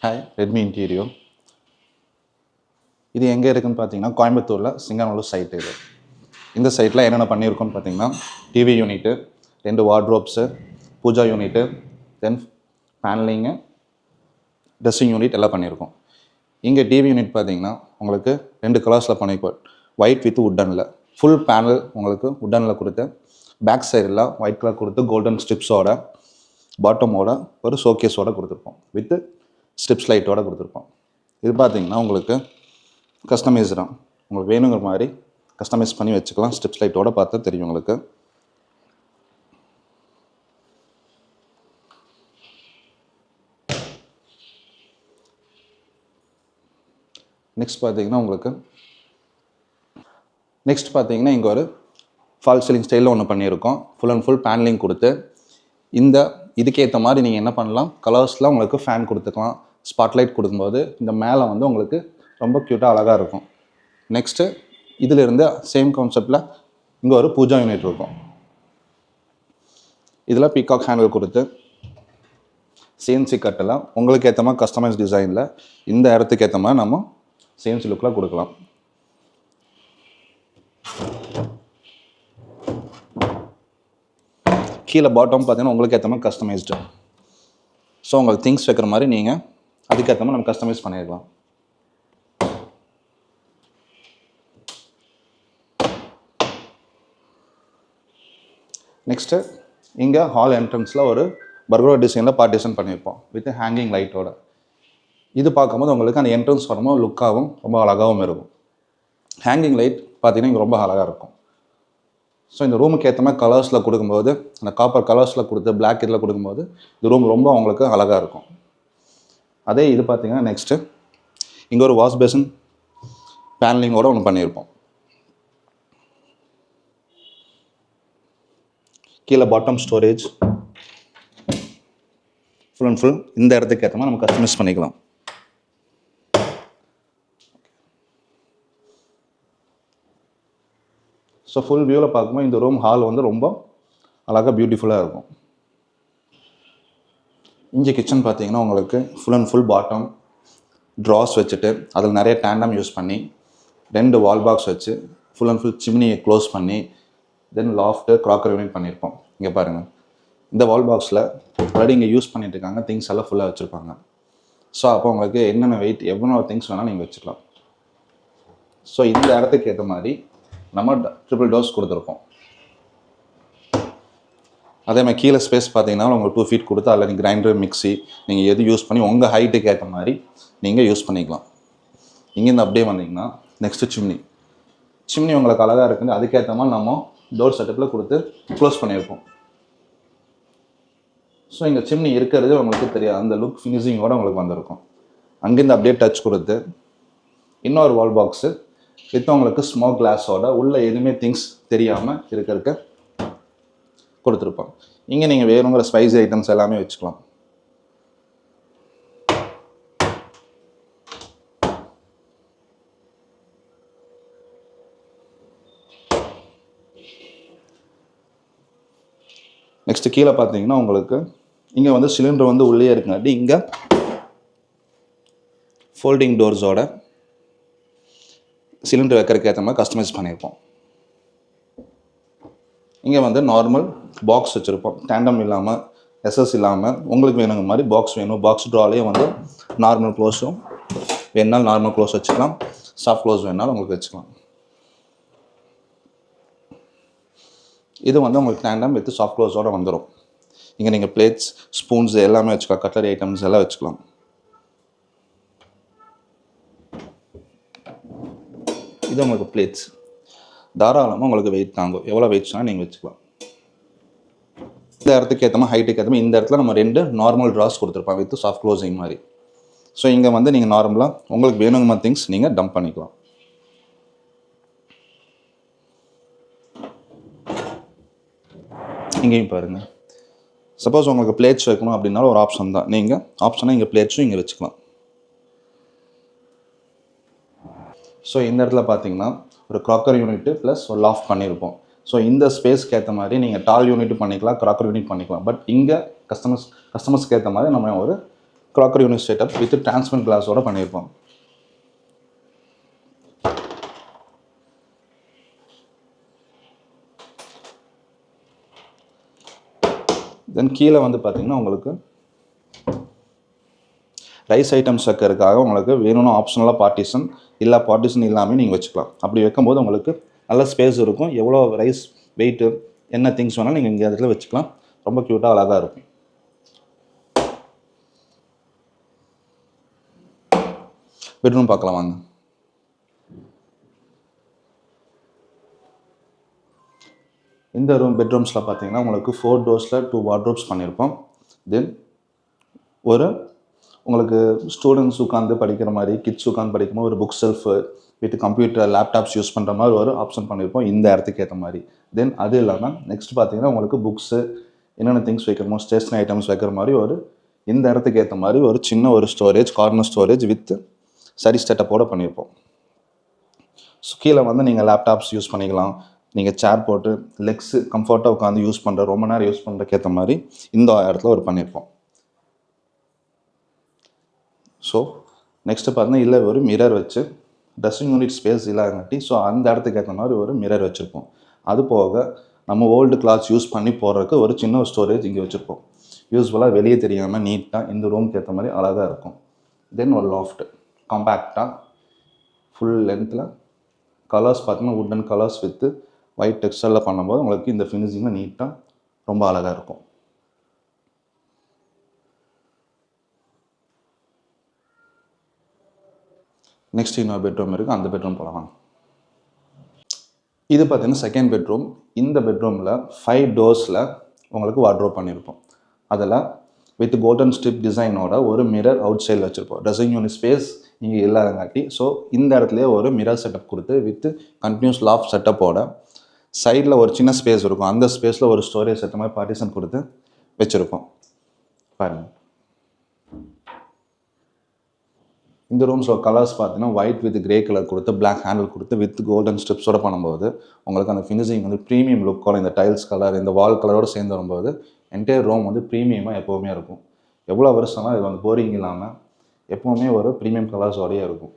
Hi, Redmi இன்டீரியோ. இது எங்கே இருக்குதுன்னு பார்த்தீங்கன்னா கோயம்புத்தூரில் சிங்கநல்லூர் சைட்டு. இந்த சைட்டில் என்னென்ன பண்ணியிருக்கோம்னு பார்த்தீங்கன்னா TV unit, 2 wardrobes, pooja unit, then panelling, dressing unit எல்லாம் பண்ணியிருக்கோம். இங்கே டிவி யூனிட் பார்த்தீங்கன்னா உங்களுக்கு 2 கலர்ஸில் பண்ணியிருக்கோம். ஒயிட் வித் உட்டனில் ஃபுல் பேனல் உங்களுக்கு உட்டனில் கொடுத்து, பேக் சைடில் ஒயிட் கலர் கொடுத்து கோல்டன் ஸ்ட்ரிப்ஸோட பாட்டமோட ஒரு ஷோகேஸோடு கொடுத்துருப்போம். வித்து ஸ்ட்ரிப்ஸ் லைட்டோடு கொடுத்துருப்போம். இது பார்த்தீங்கன்னா உங்களுக்கு கஸ்டமைஸ் தான். உங்களுக்கு வேணுங்கிற மாதிரி கஸ்டமைஸ் பண்ணி வச்சுக்கலாம். ஸ்ட்ரிப்ஸ் லைட்டோட பார்த்தா தெரியும் உங்களுக்கு. நெக்ஸ்ட் பார்த்தீங்கன்னா இங்கே ஒரு ஃபால் சீலிங் ஸ்டைலில் ஒன்று பண்ணியிருக்கோம். ஃபுல் அண்ட் ஃபுல் பேனலிங் கொடுத்து இதுக்கேற்ற மாதிரி நீங்கள் என்ன பண்ணலாம், கலர்ஸில் உங்களுக்கு ஃபேன் கொடுத்துக்கலாம். ஸ்பாட்லைட் கொடுக்கும்போது இந்த மேலே வந்து உங்களுக்கு ரொம்ப க்யூட்டாக அழகாக இருக்கும். நெக்ஸ்ட்டு இதிலிருந்து சேம் கான்செப்டில் இங்கே ஒரு பூஜா யூனிட் இருக்கும். இதில் பீகாக் ஹேண்டில் கொடுத்து சிஎன்சி கட்டெல்லாம் உங்களுக்கு ஏற்ற மாதிரி கஸ்டமைஸ் டிசைனில் இந்த இடத்துக்கு ஏற்ற மாதிரி நம்ம சிஎன்சி லுக்கில் கொடுக்கலாம். கீழே பாட்டம் பார்த்தீங்கன்னா உங்களுக்கு ஏற்ற மாதிரி கஸ்டமைஸ்டு. ஸோ உங்களுக்கு திங்ஸ் வைக்கிற மாதிரி நீங்கள் அதுக்கேற்ற மாதிரி நம்ம கஸ்டமைஸ் பண்ணிடலாம். நெக்ஸ்ட்டு இங்கே ஹால் என்ட்ரன்ஸில் ஒரு பர்கர் டிசைனில் பார்ட்டிஷன் பண்ணியிருப்போம் வித் ஹேங்கிங் லைட்டோட. இது பார்க்கும்போது உங்களுக்கு அந்த என்ட்ரன்ஸ் வரும்போது லுக்காகவும் ரொம்ப அழகாகவும் இருக்கும். ஹேங்கிங் லைட் பார்த்தீங்கன்னா இங்கே ரொம்ப அழகாக இருக்கும். ஸோ இந்த ரூமுக்கு ஏற்ற மாதிரி கலர்ஸில் கொடுக்கும்போது, அந்த காப்பர் கலர்ஸில் கொடுத்து பிளாக் இதில் கொடுக்கும்போது இந்த ரூம் ரொம்ப அவங்களுக்கு அழகாக இருக்கும். அதே இது பார்த்தீங்கன்னா நெக்ஸ்ட்டு இங்கே ஒரு வாஷ் பேசின் பேனலிங்கோடு ஒன்று பண்ணியிருப்போம். கீழே bottom storage full and full இந்த இடத்துக்கு ஏற்ற மாதிரி நம்ம கஸ்டமைஸ் பண்ணிக்கலாம். ஸோ ஃபுல் வியூவில் பார்க்கும்போது இந்த ரூம் ஹால் வந்து ரொம்ப அழகாக பியூட்டிஃபுல்லாக இருக்கும். இங்கே கிச்சன் பார்த்தீங்கன்னா உங்களுக்கு full and full bottom Dras வச்சுட்டு அதில் நிறைய டேண்டம் யூஸ் பண்ணி 2 வால் பாக்ஸ் வச்சு ஃபுல் அண்ட் ஃபுல் சிம்னியை க்ளோஸ் பண்ணி தென் லாஃப்ட்டு க்ராக்கர் யூனிட் பண்ணியிருப்போம். இங்கே பாருங்கள், இந்த வால் பாக்ஸில் ஆல்ரெடி இங்கே யூஸ் பண்ணிட்டு இருக்காங்க, திங்ஸ் எல்லாம் ஃபுல்லாக வச்சுருப்பாங்க. ஸோ அப்போ உங்களுக்கு என்னென்ன வெயிட் எவ்வளோ திங்ஸ் வேணால் நீங்கள் வச்சுக்கலாம். ஸோ இந்த இடத்துக்கு ஏற்ற மாதிரி நம்ம ட்ரிபிள் டோர்ஸ் கொடுத்துருப்போம். அதே மாதிரி கீழே ஸ்பேஸ் பார்த்தீங்கன்னா உங்களுக்கு 2 ஃபீட் கொடுத்து அதில் நீங்கள் கிரைண்டர் மிக்ஸி நீங்கள் எது யூஸ் பண்ணி உங்கள் ஹைட்டுக்கு ஏற்ற மாதிரி நீங்கள் யூஸ் பண்ணிக்கலாம். இங்கேருந்து அப்படியே வந்தீங்கன்னா நெக்ஸ்ட்டு சிம்னி உங்களுக்கு அழகாக இருக்குது. அதுக்கேற்ற மாதிரி நம்ம டோர் செட்டப்பில் கொடுத்து க்ளோஸ் பண்ணியிருப்போம். ஸோ இங்கே சிம்னி இருக்கிறது உங்களுக்கு தெரியாது, அந்த லுக் ஃபினிஷிங்கோடு உங்களுக்கு வந்திருக்கும். அங்கேருந்து அப்படியே டச் கொடுத்து இன்னொரு வால் பாக்ஸு வித் உங்களுக்கு ஸ்மோக் கிளாஸோட உள்ள எதுவுமே திங்ஸ் தெரியாமல் இருக்க கொடுத்துருப்போம். இங்கே நீங்கள் வேணுங்கிற ஸ்பைசி ஐட்டம்ஸ் எல்லாமே வச்சுக்கலாம். நெக்ஸ்ட்டு கீழே பார்த்தீங்கன்னா உங்களுக்கு இங்கே வந்து சிலிண்டர் வந்து உள்ளே இருக்குங்காட்டி இங்கே ஃபோல்டிங் டோர்ஸோட சிலிண்டர் வைக்கிறதுக்கு ஏற்ற மாதிரி கஸ்டமைஸ் பண்ணியிருப்போம். இங்கே வந்து நார்மல் பாக்ஸ் வச்சுருப்போம், டேண்டம் இல்லாமல் எஸ்எஸ் இல்லாமல் உங்களுக்கு வேணுங்கிற மாதிரி பாக்ஸ் வேணும். பாக்ஸ் ட்ராலேயே வந்து நார்மல் க்ளோஸும் வேணுனாலும் நார்மல் க்ளோஸ் வச்சுக்கலாம், சாஃப்ட் க்ளோஸ் வேணுனாலும் உங்களுக்கு வச்சுக்கலாம். இது வந்து உங்களுக்கு டேண்டம் வித் சாஃப்ட் க்ளோஸோடு வந்துடும். இங்கே நீங்கள் பிளேட்ஸ் ஸ்பூன்ஸ் எல்லாமே வச்சுக்கலாம், கட்லரி ஐட்டம்ஸ் எல்லாம் வச்சுக்கலாம். இது உங்களுக்கு பிளேட்ஸ் தாராளமாக உங்களுக்கு வெயிட் தாங்கும், எவ்வளோ வெயிட்ஸ்னால் நீங்கள் வச்சுக்கலாம். இந்த இடத்துக்கு ஏற்ற மாதிரி ஹைட்டுக்கு ஏற்ற மாதிரி இந்த இடத்துல நம்ம 2 நார்மல் ட்ராஸ் கொடுத்துருப்போம் வித் சாஃப்ட் க்ளோசிங் மாதிரி. ஸோ இங்கே வந்து நீங்கள் நார்மலாக உங்களுக்கு வேணுங்க மாதிரி திங்ஸ் நீங்கள் டம்ப் பண்ணிக்கலாம். இங்கேயும் பாருங்கள், சப்போஸ் உங்களுக்கு பிளேட்ஸ் வைக்கணும் அப்படின்னாலும் ஒரு ஆப்ஷன் தான். நீங்கள் ஆப்ஷனாக இங்கே பிளேட்ஸும் இங்கே வச்சுக்கலாம். ஸோ இந்த இடத்துல பார்த்தீங்கன்னா ஒரு க்ராக்கர் யூனிட்டு ப்ளஸ் ஒரு லாஃப்ட் பண்ணியிருப்போம். ஸோ இந்த ஸ்பேஸ்க்கு ஏற்ற மாதிரி நீங்கள் டால் யூனிட் பண்ணிக்கலாம், க்ராக்கர் யூனிட் பண்ணிக்கலாம். பட் இங்கே கஸ்டமர்ஸ்க்கு ஏற்ற மாதிரி நம்ம ஒரு crockery unit setup with transparent கிளாஸோட பண்ணியிருப்போம். தென் கீழே வந்து பார்த்தீங்கன்னா உங்களுக்கு ரைஸ் ஐட்டம்ஸ் வைக்கிறதுக்காக உங்களுக்கு வேணும்னு ஆப்ஷனலாக பார்ட்டிஷன், இல்லை பார்ட்டிஷன் இல்லாமல் நீங்கள் வச்சுக்கலாம். அப்படி வைக்கும்போது உங்களுக்கு நல்ல ஸ்பேஸ் இருக்கும். எவ்வளோ ரைஸ் வெயிட்டு என்ன திங்ஸ் வேணாலும் நீங்கள் இங்கே இடத்துல வச்சுக்கலாம். ரொம்ப க்யூட்டாக அழகாக இருக்கும். பெட்ரூம் பார்க்கலாம் வாங்க. இந்த பெட்ரூம்ஸில் பார்த்தீங்கன்னா உங்களுக்கு 4 டோர்ஸில் 2 வார்ட்ரோப்ஸ் பண்ணியிருப்போம். தென் ஒரு உங்களுக்கு ஸ்டூடெண்ட்ஸ் உட்காந்து படிக்கிற மாதிரி, கிட்ஸ் உட்காந்து படிக்கும்போது ஒரு book shelf with computer laptops use பண்ணுற மாதிரி ஒரு ஆப்ஷன் பண்ணியிருப்போம் இந்த இடத்துக்கு ஏற்ற மாதிரி. தென் அது இல்லாமல் நெக்ஸ்ட் பார்த்தீங்கன்னா உங்களுக்கு புக்ஸு என்னென்ன திங்ஸ் வைக்கிறமோ ஸ்டேஷ்னரி ஐட்டம்ஸ் வைக்கிற மாதிரி ஒரு இந்த இடத்துக்கு ஏற்ற மாதிரி ஒரு சின்ன ஒரு ஸ்டோரேஜ், கார்னர் ஸ்டோரேஜ் வித் சரி செட்டப்போடு பண்ணியிருப்போம். ஸோ கீழே வந்து நீங்கள் லேப்டாப்ஸ் யூஸ் பண்ணிக்கலாம். நீங்கள் சேர் போட்டு லெக்ஸு கம்ஃபர்ட்டாக உட்காந்து யூஸ் பண்ணுற, ரொம்ப நேரம் யூஸ் பண்ணுறதுக்கு ஏற்ற மாதிரி இந்த இடத்துல ஒரு பண்ணியிருப்போம். ஸோ நெக்ஸ்ட்டு பார்த்தீங்கன்னா இல்லை ஒரு மிரர் வச்சு ட்ரெஸ்ஸிங் யூனிட் ஸ்பேஸ் இல்லாதங்காட்டி ஸோ அந்த இடத்துக்கு ஏற்ற மாதிரி ஒரு மிரர் வச்சுருப்போம். அது போக நம்ம ஓல்டு கிளாத்ஸ் யூஸ் பண்ணி போடுறதுக்கு ஒரு சின்ன ஸ்டோரேஜ் இங்கே வச்சுருப்போம். யூஸ்ஃபுல்லாக வெளியே தெரியாமல் நீட்டாக இந்த ரூமுக்கு ஏற்ற மாதிரி அழகாக இருக்கும். தென் ஒரு லாஃப்ட் காம்பேக்டாக ஃபுல் லென்த்தில் கலர்ஸ் பார்த்தீங்கன்னா வுட்டன் கலர்ஸ் வித்து ஒயிட் டெக்ஸ்டரில் பண்ணும்போது உங்களுக்கு இந்த ஃபினிஷிங்கில் நீட்டாக ரொம்ப அழகாக இருக்கும். நெக்ஸ்ட் இன்னொரு பெட்ரூம் இருக்குது, அந்த பெட்ரூம் போகலாம். இது பார்த்தீங்கன்னா செகண்ட் பெட்ரூம். இந்த பெட்ரூமில் 5 டோர்ஸில் உங்களுக்கு வார்ட்ரோப் பண்ணியிருப்போம். அதில் வித் கோல்டன் ஸ்ட்ரிப் டிசைனோட ஒரு மிரர் அவுட் சைடில் வச்சுருப்போம். ட்ரெஸ்ஸிங் யூனிட் ஸ்பேஸ் இங்கே இல்லாதங்காட்டி ஸோ இந்த இடத்துலையே ஒரு மிரர் செட்டப் கொடுத்து வித் கண்டினியூஸ் லாஃப்ட் செட்டப்போட சைடில் ஒரு சின்ன ஸ்பேஸ் இருக்கும். அந்த ஸ்பேஸில் ஒரு ஸ்டோரேஜ் செட்ட மாதிரி பார்ட்டிஷன் கொடுத்து வச்சுருப்போம். பாருங்கள், இந்த ரூம்ஸோட கலர்ஸ் பார்த்தீங்கன்னா ஒயிட் வித் கிரே கலர் கொடுத்து பிளாக் ஹேண்டில் கொடுத்து வித் கோல்டன் ஸ்ட்ரிப்ஸோட பண்ணும்போது உங்களுக்கு அந்த ஃபினிஷிங் வந்து ப்ரீமியம் லுக்கோட இந்த டைல்ஸ் கலர் இந்த வால் கலரோடு சேர்ந்து வரும்போது என்டையர் ரூம் வந்து ப்ரீமியமாக எப்போவுமே இருக்கும். எவ்வளோ வருஷம்னா இது வந்து போரிங் இல்லாமல் எப்போவுமே ஒரு ப்ரீமியம் கலர்ஸோடையே இருக்கும்.